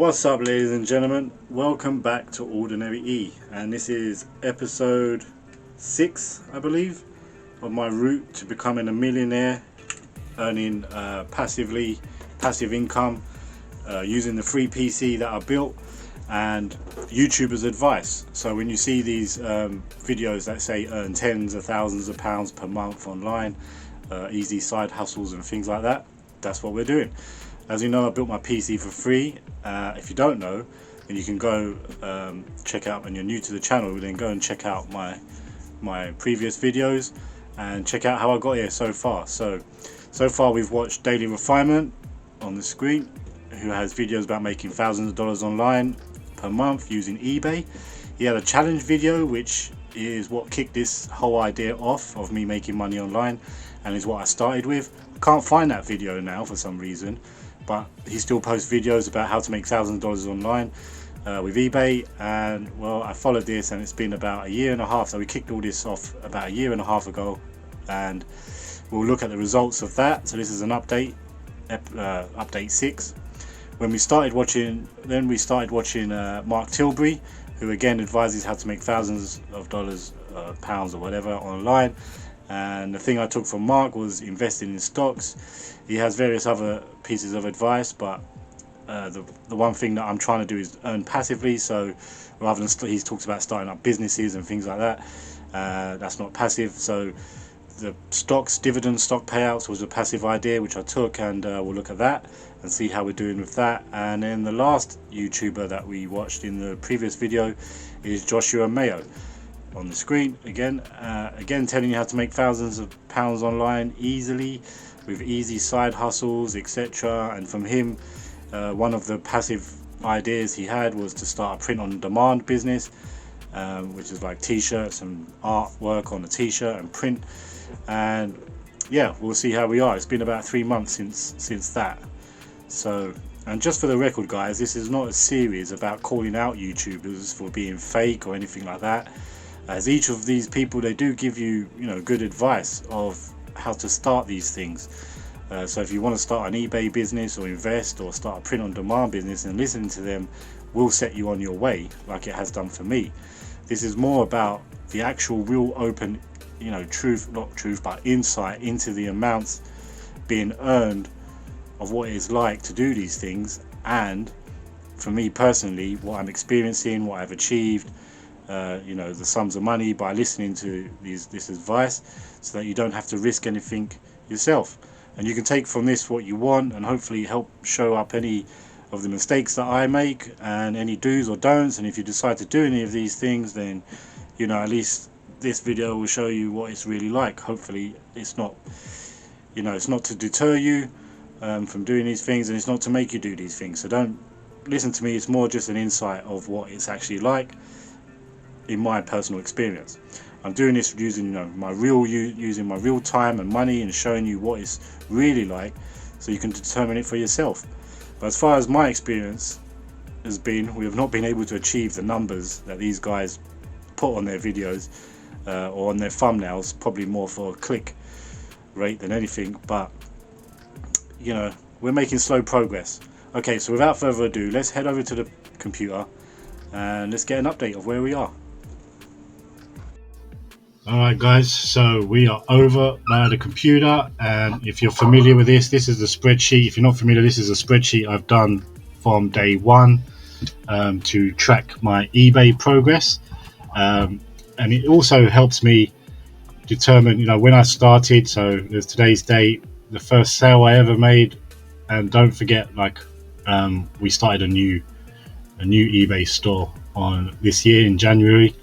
What's up, ladies and gentlemen? Welcome back to Ordinary E, and this is episode 6, I believe, of my route to becoming a millionaire, earning passive income, using the free PC that I built, and YouTubers' advice. So when you see these videos that say earn tens of thousands of pounds per month online, easy side hustles and things like that, that's what we're doing. As you know, I built my PC for free. If you don't know, then you can go check out, and you're new to the channel, then go and check out my previous videos and check out how I got here so far. So far we've watched Daily Refinement on the screen, who has videos about making thousands of dollars online per month using eBay. He had a challenge video, which is what kicked this whole idea off of me making money online, and is what I started with. I can't find that video now for some reason, but he still posts videos about how to make thousands of dollars online with eBay. And well, I followed this, and it's been about a year and a half. So we kicked all this off about a year and a half ago, and we'll look at the results of that. So this is an update, update 6. When we started watching, Mark Tilbury, who again advises how to make thousands of dollars, pounds or whatever online. And the thing I took from Mark was investing in stocks. He has various other pieces of advice, but the one thing that I'm trying to do is earn passively. So rather than he talks about starting up businesses and things like that, that's not passive. So the dividend stock payouts was a passive idea, which I took, and we'll look at that and see how we're doing with that. And then the last YouTuber that we watched in the previous video is Joshua Mayo. On the screen again telling you how to make thousands of pounds online easily with easy side hustles, etc. And from him, one of the passive ideas he had was to start a print on demand business, which is like t-shirts and artwork on a t-shirt and print. And yeah, we'll see how we are. It's been about 3 months since that. So, and just for the record, guys, this is not a series about calling out YouTubers for being fake or anything like that, as each of these people, they do give you good advice of how to start these things. So if you want to start an eBay business or invest or start a print on demand business, and listening to them will set you on your way, like it has done for me. This is more about the actual real open, insight into the amounts being earned of what it's like to do these things, and for me personally, what I'm experiencing, what I've achieved, the sums of money by listening to this advice, so that you don't have to risk anything yourself, and you can take from this what you want, and hopefully help show up any of the mistakes that I make and any do's or don'ts. And if you decide to do any of these things, then at least this video will show you what it's really like. Hopefully it's not to deter you from doing these things, and it's not to make you do these things. So don't listen to me. It's more just an insight of what it's actually like in my personal experience. I'm doing this using my real time and money, and showing you what it's really like, so you can determine it for yourself. But as far as my experience has been, we have not been able to achieve the numbers that these guys put on their videos or on their thumbnails, probably more for click rate than anything, but we're making slow progress. Okay, so without further ado, let's head over to the computer and let's get an update of where we are. Alright guys, so we are over at the computer, and if you're familiar with this is the spreadsheet. If you're not familiar, this is a spreadsheet I've done from day one to track my eBay progress, and it also helps me determine when I started. So there's today's date, the first sale I ever made, and don't forget, we started a new eBay store on this year in January.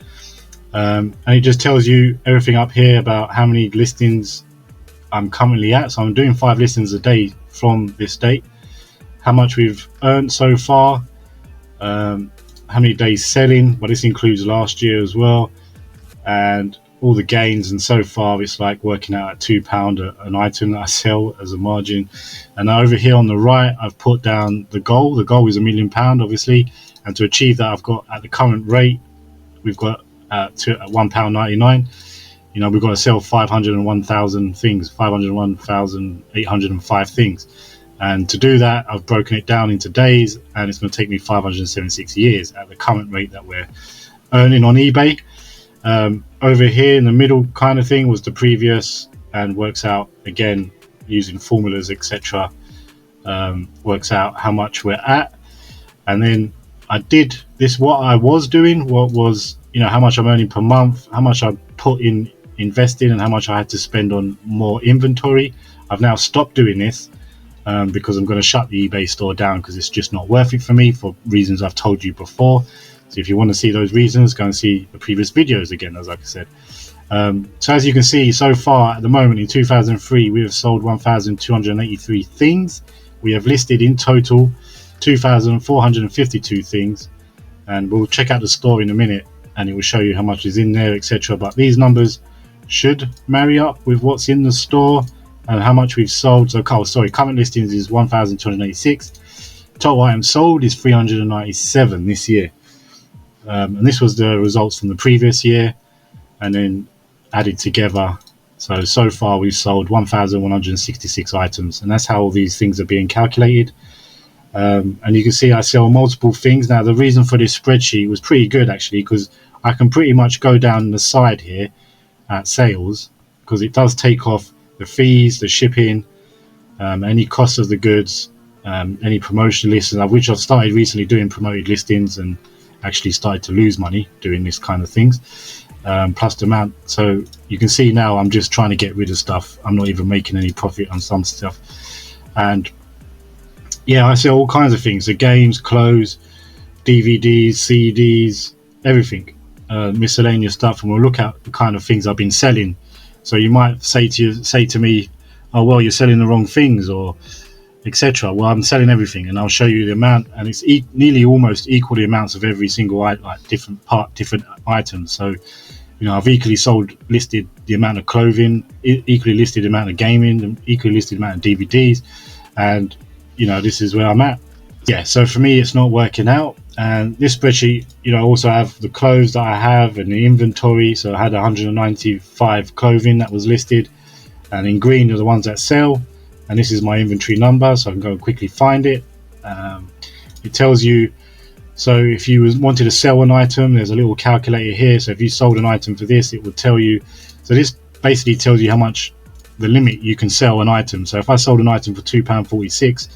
And it just tells you everything up here about how many listings I'm currently at. So I'm doing 5 listings a day from this date, how much we've earned so far, how many days selling, but this includes last year as well, and all the gains. And so far it's like working out at £2 an item that I sell as a margin. And over here on the right, I've put down the goal. The goal is £1 million, obviously, and to achieve that, I've got, at the current rate, we've got to £1.99. We've got to sell 501,805 things, And to do that, I've broken it down into days, and it's going to take me 576 years at the current rate that we're earning on eBay. Over here in the middle kind of thing was the previous, and works out again using formulas, etc. Works out how much we're at. And then I did this, what I was doing, what was, how much I'm earning per month, how much I put in investing, and how much I had to spend on more inventory. I've now stopped doing this because I'm going to shut the eBay store down because it's just not worth it for me for reasons I've told you before. So if you want to see those reasons, go and see the previous videos again, as like I said. So as you can see, so far at the moment in 2003, we have sold 1,283 things. We have listed in total 2,452 things, and we'll check out the store in a minute and it will show you how much is in there, etc. But these numbers should marry up with what's in the store and how much we've sold. So current listings is 1,286. Total items sold is 397 this year, and this was the results from the previous year and then added together. So far we've sold 1,166 items, and that's how all these things are being calculated. And you can see I sell multiple things. Now the reason for this spreadsheet was pretty good actually, because I can pretty much go down the side here at sales, because it does take off the fees, the shipping, any cost of the goods, any promotion lists, which I've started recently doing promoted listings and actually started to lose money doing this kind of things, plus the amount. So you can see now I'm just trying to get rid of stuff. I'm not even making any profit on some stuff. And yeah, I sell all kinds of things: the games, clothes, DVDs, CDs, everything, miscellaneous stuff. And we'll look at the kind of things I've been selling. So you might say to me, "Oh, well, you're selling the wrong things," or etc. Well, I'm selling everything, and I'll show you the amount, and it's nearly almost equal the amounts of every single different items. So, I've listed the amount of clothing, equally listed the amount of gaming, and equally listed the amount of DVDs, and this is where I'm at. Yeah, so for me it's not working out. And this spreadsheet, I also have the clothes that I have and the inventory. So I had 195 clothing that was listed, and in green are the ones that sell, and this is my inventory number, so I can go and quickly find it. It tells you, so if you wanted to sell an item, there's a little calculator here. So if you sold an item for this, it would tell you. So this basically tells you how much the limit you can sell an item. So if I sold an item for £2.46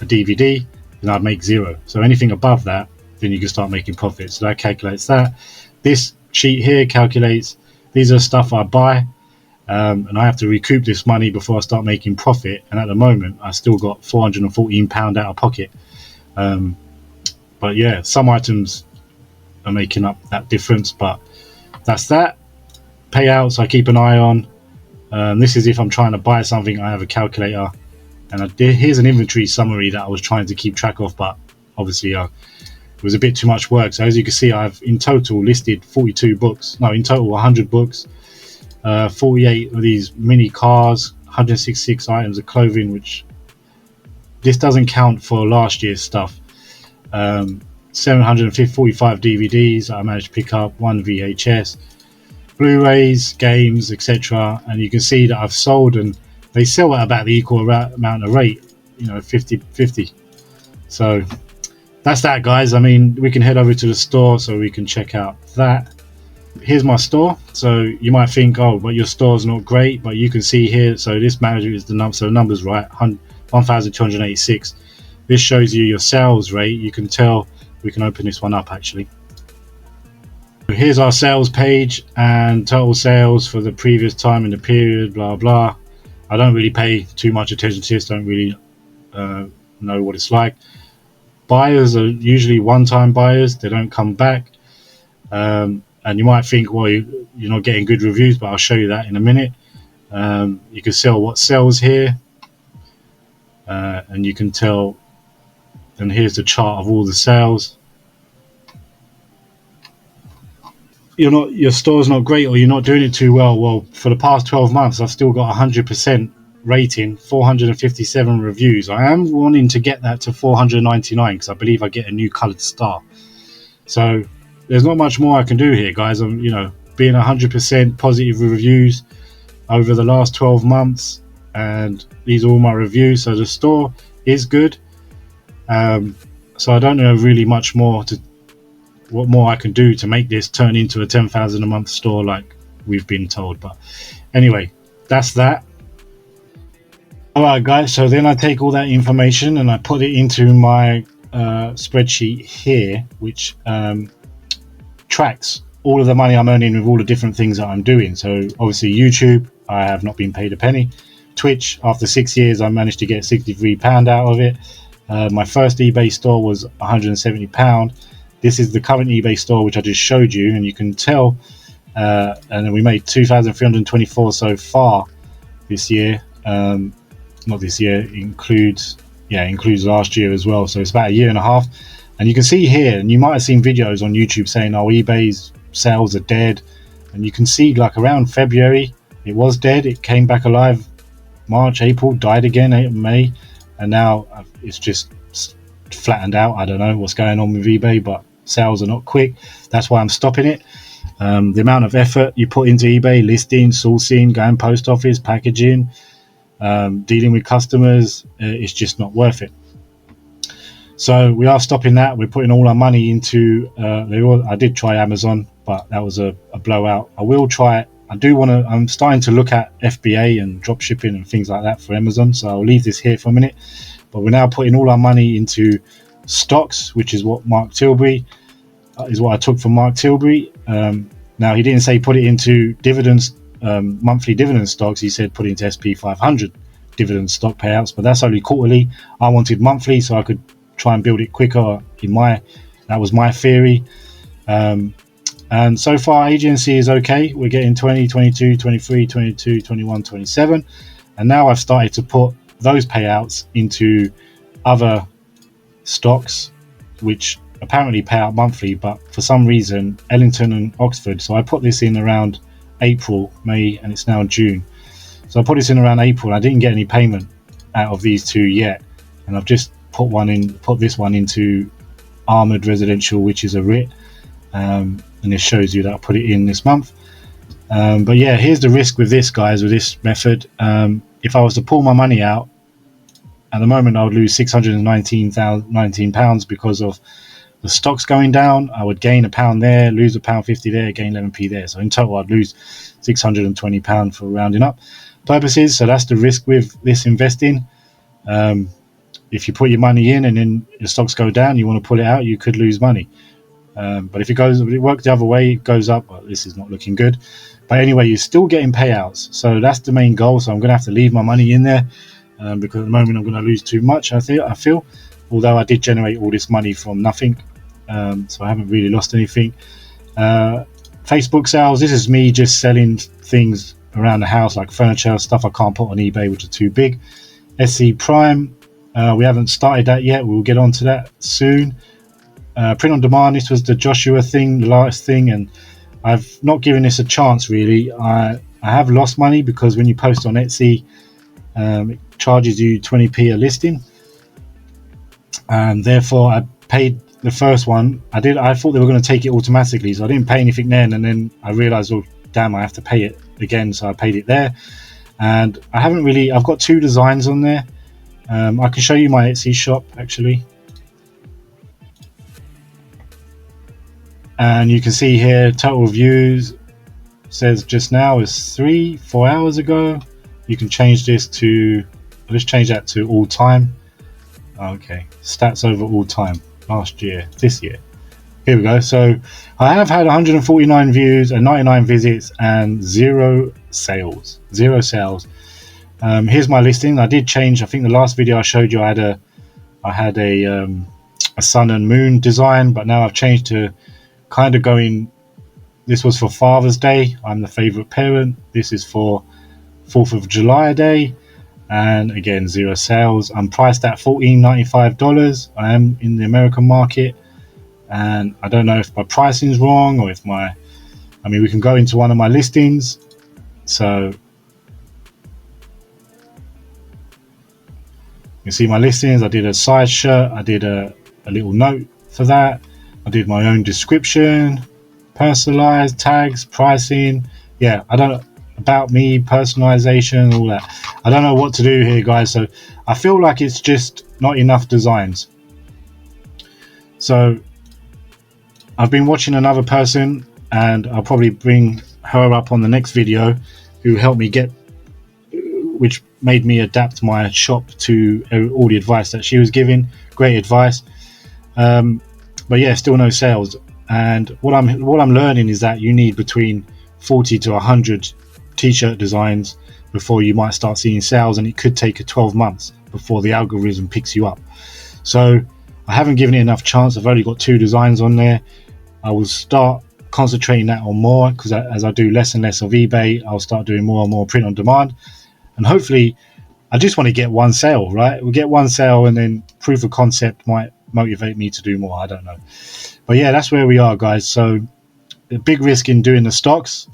a DVD, then I'd make zero. So anything above that, then you can start making profit. So that calculates that. This sheet here calculates, these are stuff I buy, and I have to recoup this money before I start making profit. And at the moment I still got £414 out of pocket. But yeah, some items are making up that difference, but that's that. Payouts I keep an eye on. This is if I'm trying to buy something. I have a calculator, and here's an inventory summary that I was trying to keep track of, but obviously it was a bit too much work. So as you can see, I've in total listed 100 books, 48 of these mini cars, 166 items of clothing, which this doesn't count for last year's stuff. 745 DVDs I managed to pick up, 1 VHS, Blu-rays, games, etc. And you can see that I've sold, and they sell at about the equal amount of rate, 50-50. So that's that, guys. I mean, we can head over to the store so we can check out that. Here's my store. So you might think, oh, but your store's not great, but you can see here, so this manager is the number, so the number's right, 1,286. This shows you your sales rate. You can tell, we can open this one up actually. Here's our sales page and total sales for the previous time in the period, blah blah. I don't really pay too much attention to this, don't really know what it's like. Buyers are usually one-time buyers, they don't come back. And you might think, well, you're not getting good reviews, but I'll show you that in a minute. You can sell what sells here, and you can tell, and here's the chart of all the sales. Your store's not great, or you're not doing it too well. Well, for the past 12 months I've still got 100% rating, 457 reviews. I am wanting to get that to 499 because I believe I get a new colored star. So there's not much more I can do here, guys. I'm being 100% positive reviews over the last 12 months, and these are all my reviews. So the store is good. So I don't know really much more to what more I can do to make this turn into a 10,000 a month store like we've been told. But anyway, that's that. Alright guys, so then I take all that information and I put it into my spreadsheet here, which tracks all of the money I'm earning with all the different things that I'm doing. So obviously YouTube, I have not been paid a penny. Twitch, after 6 years, I managed to get £63 out of it. My first eBay store was £170. This is the current eBay store, which I just showed you, and you can tell. And then we made 2,324 so far this year. Not this year, includes last year as well. So it's about a year and a half. And you can see here, and you might have seen videos on YouTube saying, oh, eBay's sales are dead. And you can see like around February, it was dead. It came back alive. March, April, died again, May. And now it's just flattened out. I don't know what's going on with eBay, but sales are not quick. That's why I'm stopping it. The amount of effort you put into eBay, listing, sourcing, going post office, packaging, dealing with customers, it's just not worth it. So we are stopping that. We're putting all our money into I did try Amazon, but that was a blowout. I will try it. I'm starting to look at FBA and drop shipping and things like that for Amazon, so I'll leave this here for a minute. But we're now putting all our money into stocks, which is what Mark Tilbury is what I took from Mark Tilbury. Now he didn't say put it into dividends, monthly dividend stocks. He said put it into SP500 dividend stock payouts, but that's only quarterly. I wanted monthly so I could try and build it quicker. That was my theory. And so far agency is okay. We're getting 20, 22, 23, 22, 21, 27. And now I've started to put those payouts into other stocks, which apparently pay out monthly, but for some reason, Ellington and Oxford. So I put this in around April, May, and it's now June. So I put this in around April. I didn't get any payment out of these two yet. And I've just put this one into Armoured Residential, which is a RIT. And it shows you that I put it in this month. But yeah, here's the risk with this, guys, with this method. If I was to pull my money out, at the moment I would lose £619 because of the stocks going down. I would gain £1 there, lose £1.50 there, gain 11p there. So in total I'd lose £620 for rounding up purposes. So that's the risk with this investing. If you put your money in and then the stocks go down, you want to pull it out, you could lose money. But if it works the other way, it goes up. Well, this is not looking good. But anyway, you're still getting payouts. So that's the main goal. So I'm going to have to leave my money in there because at the moment I'm going to lose too much, I feel. Although I did generate all this money from nothing. So I haven't really lost anything. Facebook sales. This is me just selling things around the house, like furniture, stuff I can't put on eBay, which are too big. SC Prime. We haven't started that yet. We'll get on to that soon. Print on demand, this was the Joshua thing, the last thing, and I've not given this a chance really. I have lost money because when you post on Etsy, it charges you 20p a listing, and therefore I paid the first one. I thought they were going to take it automatically, so I didn't pay anything then, and then I realized, oh damn, I have to pay it again, so I paid it there. And I've got 2 designs on there. I can show you my Etsy shop actually. And you can see here total views says just now is 4 hours ago. You can change this to, let's change that to all time. Okay, stats over all time, last year, this year. Here we go. So I have had 149 views and 99 visits and 0 sales. Here's my listing. I did change, I think the last video I showed you, I had a sun and moon design, but now I've changed to kind of going, this was for Father's Day, I'm the favorite parent. This is for 4th of July day, and again 0 sales. I'm priced at $14.95. I am in the American market, and I don't know if my pricing is wrong or if we can go into one of my listings. So you can see my listings. I did a side shirt, I did a little note for that. I did my own description, personalized tags, pricing. Yeah, about me, personalization, all that. I don't know what to do here, guys. So I feel like it's just not enough designs. So I've been watching another person, and I'll probably bring her up on the next video, who helped me get, which made me adapt my shop to all the advice that she was giving. Great advice. But yeah, still no sales. And what I'm learning is that you need between 40 to 100 t-shirt designs before you might start seeing sales, and it could take 12 months before the algorithm picks you up. So I haven't given it enough chance. I've only got 2 designs on there. I will start concentrating that on more, because as I do less and less of eBay, I'll start doing more and more print on demand. And hopefully, I just want to get one sale, right? We'll get one sale, and then proof of concept might motivate me to do more. I don't know. But yeah, that's where we are, guys. So the big risk in doing the stocks,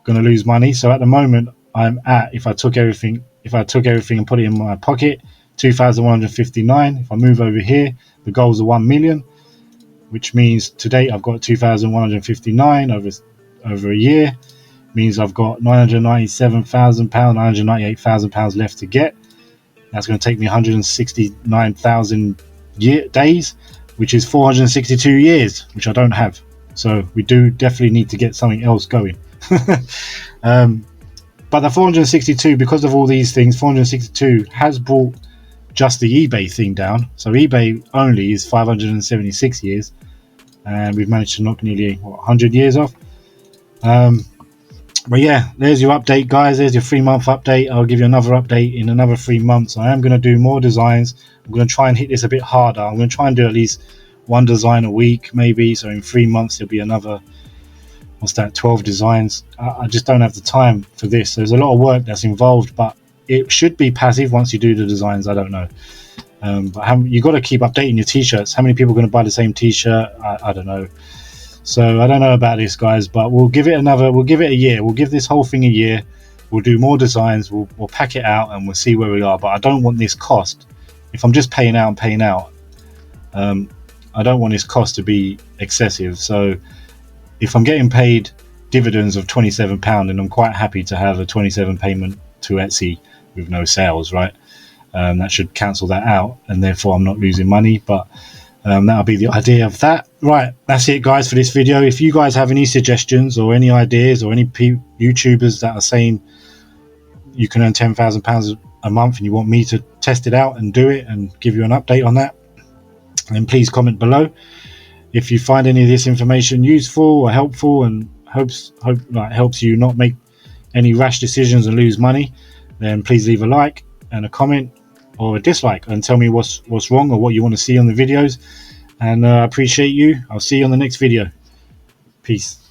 going to lose money. So at the moment, I'm at, if I took everything and put it in my pocket, 2,159. If I move over here, the goals are 1 million, which means today I've got 2,159 over a year. Means I've got £997,000, £998,000 left to get. That's going to take me 169,000 days, which is 462 years, which I don't have. So we do definitely need to get something else going. But the 462, because of all these things, 462 has brought just the eBay thing down. So eBay only is 576 years, and we've managed to knock nearly 100 years off. But yeah, there's your update, guys. There's your 3-month update. I'll give you another update in another 3 months. I am going to do more designs. I'm going to try and hit this a bit harder. I'm going to try and do at least 1 design a week, maybe. So in 3 months, there'll be another, 12 designs. I just don't have the time for this. There's a lot of work that's involved, but it should be passive once you do the designs. I don't know. But you got to keep updating your t-shirts. How many people are going to buy the same t-shirt? I don't know. So I don't know about this, guys, but we'll give it a year. We'll give this whole thing a year. We'll do more designs. We'll pack it out, and we'll see where we are. But I don't want this cost. If I'm just paying out, I don't want this cost to be excessive. So if I'm getting paid dividends of £27, and I'm quite happy to have a 27 payment to Etsy with no sales, right? That should cancel that out, and therefore I'm not losing money. But that'll be the idea of that. Right, that's it, guys, for this video. If you guys have any suggestions or any ideas, or any YouTubers that are saying you can earn £10,000 a month and you want me to test it out and do it and give you an update on that, then please comment below. If you find any of this information useful or helpful and helps you not make any rash decisions and lose money, then please leave a like and a comment or a dislike, and tell me what's wrong or what you want to see on the videos. And I appreciate you. I'll see you on the next video. Peace.